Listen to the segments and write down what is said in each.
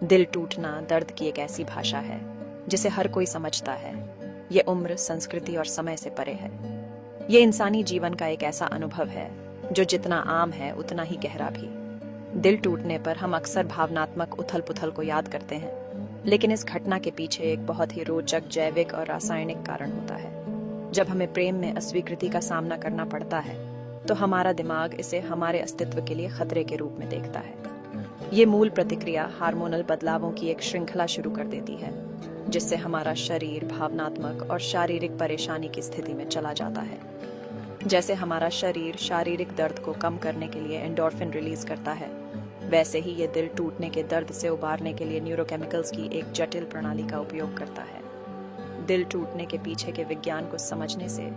दिल टूटना दर्द की एक ऐसी भाषा है जिसे हर कोई समझता है। ये उम्र, संस्कृति और समय से परे है। ये इंसानी जीवन का एक ऐसा अनुभव है जो जितना आम है उतना ही गहरा भी। दिल टूटने पर हम अक्सर भावनात्मक उथल पुथल को याद करते हैं, लेकिन इस घटना के पीछे एक बहुत ही रोचक जैविक और रासायनिक कारण होता है। जब हमें प्रेम में अस्वीकृति का सामना करना पड़ता है तो हमारा दिमाग इसे हमारे अस्तित्व के लिए खतरे के रूप में देखता है। ये मूल प्रतिक्रिया हार्मोनल बदलावों की एक श्रृंखला शुरू कर देती है, जिससे हमारा शरीर भावनात्मक और शारीरिक परेशानी की स्थिति में चला जाता है। जैसे हमारा शरीर शारीरिक दर्द को कम करने के लिए एंडोर्फिन रिलीज करता है, वैसे ही ये दिल टूटने के दर्द से उबारने के लिए न्यूरोकेमिकल्स की एक जटिल प्रणाली का उपयोग करता है। दिल टूटने के पीछे के विज्ञान को समझने से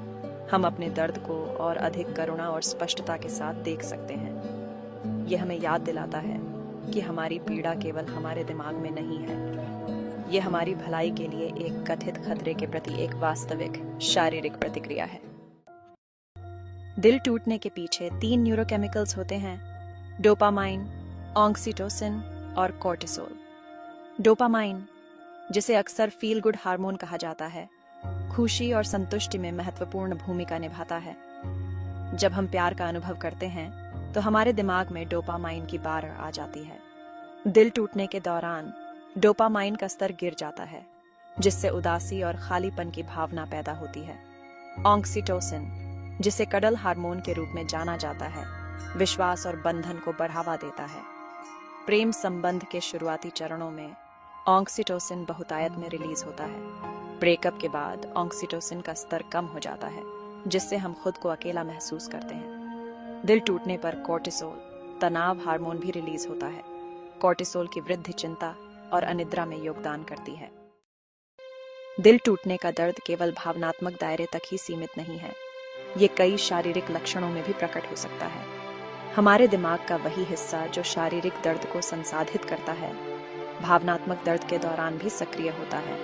हम अपने दर्द को और अधिक करुणा और स्पष्टता के साथ देख सकते हैं। यह हमें याद दिलाता है कि हमारी पीड़ा केवल हमारे दिमाग में नहीं है। यह हमारी भलाई के लिए एक कथित खतरे के प्रति एक वास्तविक शारीरिक प्रतिक्रिया है। दिल टूटने के पीछे 3 न्यूरोकेमिकल्स होते हैं: डोपामाइन, ऑक्सीटोसिन और कोर्टिसोल। डोपामाइन, जिसे अक्सर फील गुड हार्मोन कहा जाता है, खुशी और संतुष्टि में महत्वपूर्ण भूमिका निभाता है। जब हम प्यार का अनुभव करते हैं तो हमारे दिमाग में डोपामाइन की बाढ़ आ जाती है। दिल टूटने के दौरान डोपामाइन का स्तर गिर जाता है, जिससे उदासी और खालीपन की भावना पैदा होती है। ऑक्सीटोसिन, जिसे कडल हार्मोन के रूप में जाना जाता है, विश्वास और बंधन को बढ़ावा देता है। प्रेम संबंध के शुरुआती चरणों में ऑक्सीटोसिन बहुतायत में रिलीज होता है। ब्रेकअप के बाद ऑक्सीटोसिन का स्तर कम हो जाता है, जिससे हम खुद को अकेला महसूस करते हैं। दिल टूटने पर कोर्टिसोल, तनाव हार्मोन भी रिलीज होता है। कोर्टिसोल की वृद्धि चिंता और अनिद्रा में योगदान करती है। दिल टूटने का दर्द केवल भावनात्मक दायरे तक ही सीमित नहीं है, ये कई शारीरिक लक्षणों में भी प्रकट हो सकता है। हमारे दिमाग का वही हिस्सा जो शारीरिक दर्द को संसाधित करता है, भावनात्मक दर्द के दौरान भी सक्रिय होता है।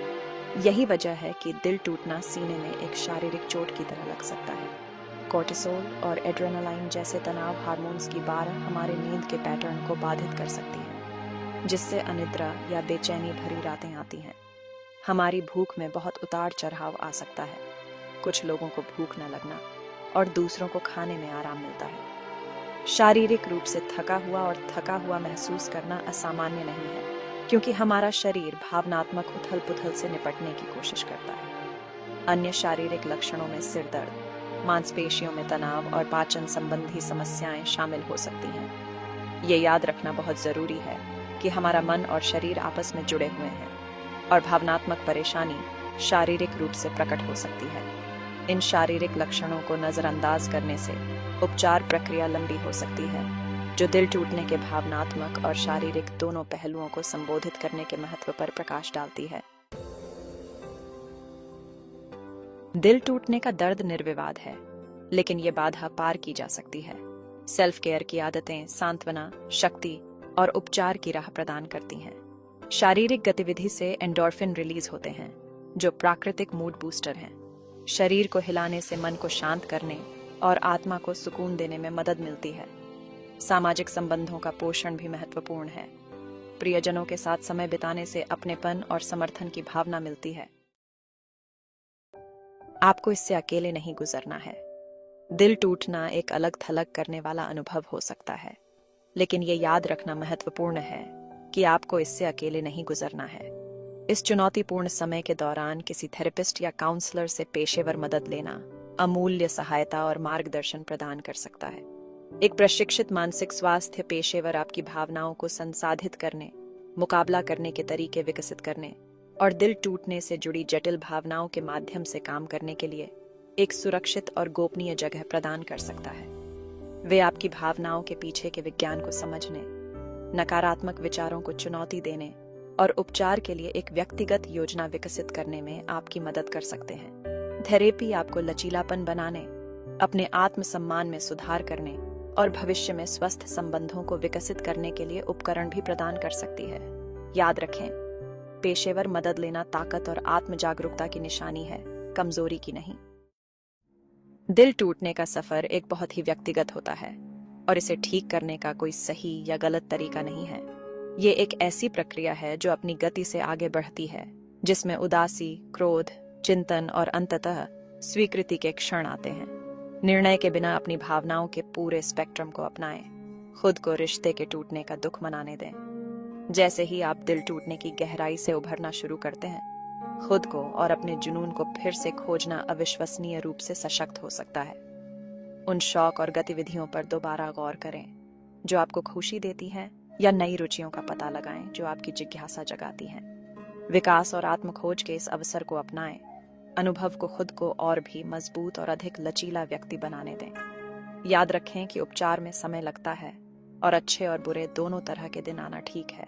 यही वजह है कि दिल टूटना सीने में एक शारीरिक चोट की तरह लग सकता है। कोर्टिसोल और एड्रेनालाइन जैसे तनाव हार्मोन्स की बाढ़ हमारे नींद के पैटर्न को बाधित कर सकती है, जिससे अनिद्रा या बेचैनी भरी रातें आती हैं। हमारी भूख में बहुत उतार चढ़ाव आ सकता है। कुछ लोगों को भूख न लगना और दूसरों को खाने में आराम मिलता है। शारीरिक रूप से थका हुआ महसूस करना असामान्य नहीं है, क्योंकि हमारा शरीर भावनात्मक उथल पुथल से निपटने की कोशिश करता है। अन्य शारीरिक लक्षणों में सिर दर्द, मांसपेशियों में तनाव और पाचन संबंधी समस्याएं शामिल हो सकती हैं। ये याद रखना बहुत जरूरी है कि हमारा मन और शरीर आपस में जुड़े हुए हैं और भावनात्मक परेशानी शारीरिक रूप से प्रकट हो सकती है। इन शारीरिक लक्षणों को नजरअंदाज करने से उपचार प्रक्रिया लंबी हो सकती है, जो दिल टूटने के भावनात्मक और शारीरिक दोनों पहलुओं को संबोधित करने के महत्व पर प्रकाश डालती है। दिल टूटने का दर्द निर्विवाद है, लेकिन ये बाधा पार की जा सकती है। सेल्फ केयर की आदतें सांत्वना, शक्ति और उपचार की राह प्रदान करती हैं। शारीरिक गतिविधि से एंडोर्फिन रिलीज होते हैं, जो प्राकृतिक मूड बूस्टर हैं। शरीर को हिलाने से मन को शांत करने और आत्मा को सुकून देने में मदद मिलती है। सामाजिक संबंधों का पोषण भी महत्वपूर्ण है। प्रियजनों के साथ समय बिताने से अपनेपन और समर्थन की भावना मिलती है। आपको इससे अकेले नहीं गुजरना है। दिल टूटना एक अलग थलग करने वाला अनुभव हो सकता है, लेकिन ये याद रखना महत्वपूर्ण है कि आपको इससे अकेले नहीं गुजरना है। इस चुनौतीपूर्ण समय के दौरान किसी थेरेपिस्ट या काउंसलर से पेशेवर मदद लेना अमूल्य सहायता और मार्गदर्शन प्रदान कर सकता है। एक प्रशिक्षित मानसिक स्वास्थ्य पेशेवर आपकी भावनाओं को संसाधित करने, मुकाबला करने के तरीके विकसित करने और दिल टूटने से जुड़ी जटिल भावनाओं के माध्यम से काम करने के लिए एक सुरक्षित और गोपनीय जगह प्रदान कर सकता है। वे आपकी भावनाओं के पीछे के विज्ञान को समझने, नकारात्मक विचारों को चुनौती देने और उपचार के लिए एक व्यक्तिगत योजना विकसित करने में आपकी मदद कर सकते हैं। थेरेपी आपको लचीलापन बनाने, अपने आत्मसम्मान में सुधार करने और भविष्य में स्वस्थ संबंधों को विकसित करने के लिए उपकरण भी प्रदान कर सकती है। याद रखें, पेशेवर मदद लेना ताकत और आत्म जागरूकता की निशानी है, कमजोरी की नहीं। दिल टूटने का सफर एक बहुत ही व्यक्तिगत होता है और इसे ठीक करने का कोई सही या गलत तरीका नहीं है। ये एक ऐसी प्रक्रिया है जो अपनी गति से आगे बढ़ती है, जिसमें उदासी, क्रोध, चिंतन और अंततः स्वीकृति के क्षण आते हैं। निर्णय के बिना अपनी भावनाओं के पूरे स्पेक्ट्रम को अपनाएं। खुद को रिश्ते के टूटने का दुख मनाने दें। जैसे ही आप दिल टूटने की गहराई से उभरना शुरू करते हैं, खुद को और अपने जुनून को फिर से खोजना अविश्वसनीय रूप से सशक्त हो सकता है। उन शौक और गतिविधियों पर दोबारा गौर करें जो आपको खुशी देती हैं, या नई रुचियों का पता लगाएं जो आपकी जिज्ञासा जगाती हैं। विकास और आत्मखोज के इस अवसर को अपनाएं। अनुभव को खुद को और भी मजबूत और अधिक लचीला व्यक्ति बनाने दें। याद रखें कि उपचार में समय लगता है और अच्छे और बुरे दोनों तरह के दिन आना ठीक है।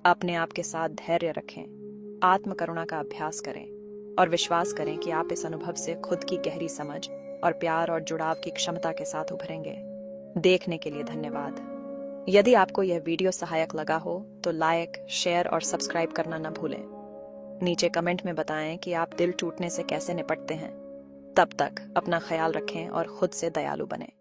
अपने आप के साथ धैर्य रखें, आत्मकरुणा का अभ्यास करें और विश्वास करें कि आप इस अनुभव से खुद की गहरी समझ और प्यार और जुड़ाव की क्षमता के साथ उभरेंगे। देखने के लिए धन्यवाद। यदि आपको यह वीडियो सहायक लगा हो तो लाइक, शेयर और सब्सक्राइब करना न भूलें। नीचे कमेंट में बताएं कि आप दिल टूटने से कैसे निपटते हैं। तब तक अपना ख्याल रखें और खुद से दयालु बनें।